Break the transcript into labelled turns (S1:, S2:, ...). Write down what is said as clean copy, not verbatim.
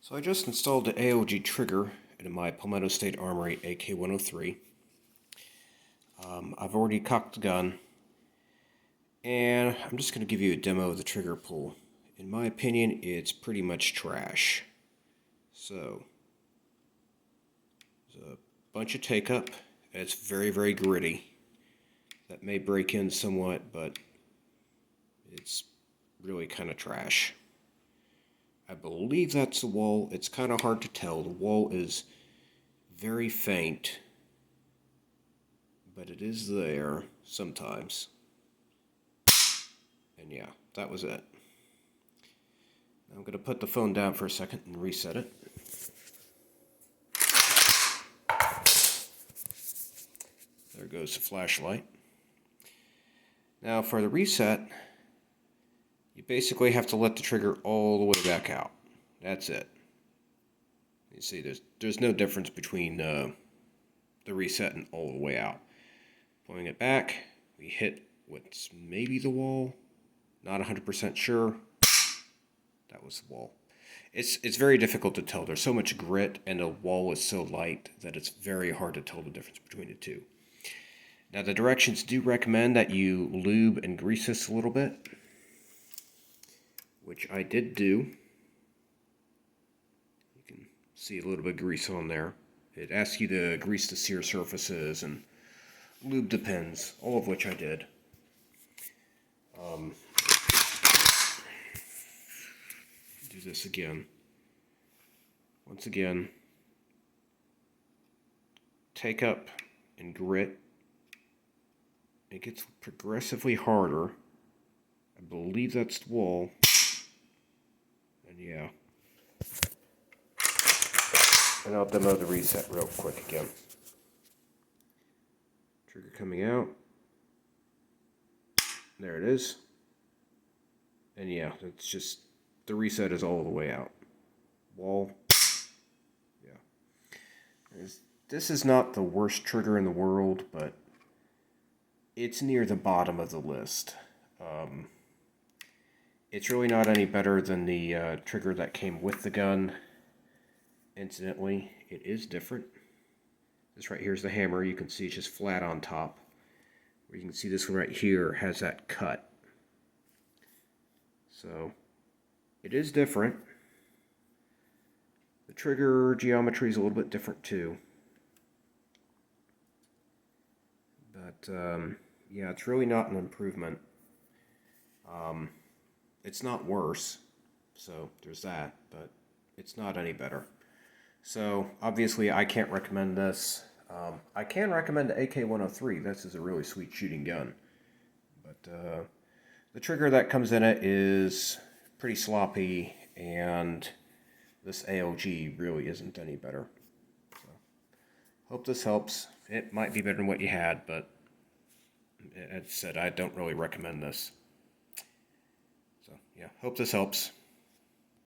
S1: So I just installed the ALG trigger in my Palmetto State Armory AK-103. I've already cocked the gun, and I'm just going to give you a demo of the trigger pull. In my opinion, it's pretty much trash. So, there's a bunch of take-up, and it's very, very gritty. That may break in somewhat, but it's really kind of trash. I believe that's the wall. It's kind of hard to tell. The wall is very faint, but it is there sometimes. And yeah, that was it. Now I'm going to put the phone down for a second and reset it. There goes the flashlight. Now for the reset, you basically have to let the trigger all the way back out. That's it. You see, there's no difference between the reset and all the way out. Pulling it back, we hit what's maybe the wall. Not 100% sure. That was the wall. It's very difficult to tell. There's so much grit, and the wall is so light that it's very hard to tell the difference between the two. Now the directions do recommend that you lube and grease this a little bit, which I did do. You can see a little bit of grease on there. It asks you to grease the sear surfaces and lube the pins, all of which I did. Do this again. Once again, take up and grit. It gets progressively harder. I believe that's the wall. And yeah. And I'll demo the reset real quick again. Trigger coming out. There it is. And yeah, it's just, the reset is all the way out. Wall. Yeah. This is not the worst trigger in the world, but it's near the bottom of the list. It's really not any better than the trigger that came with the gun. Incidentally, it is different. This right here is the hammer. You can see it's just flat on top. Where you can see this one right here has that cut. So, it is different. The trigger geometry is a little bit different too. But, yeah, it's really not an improvement. It's not worse, so there's that, but it's not any better. So, obviously, I can't recommend this. I can recommend the AK-103. This is a really sweet shooting gun. But the trigger that comes in it is pretty sloppy, and this ALG really isn't any better. So, hope this helps. It might be better than what you had, but as I said, I don't really recommend this. So, yeah, hope this helps.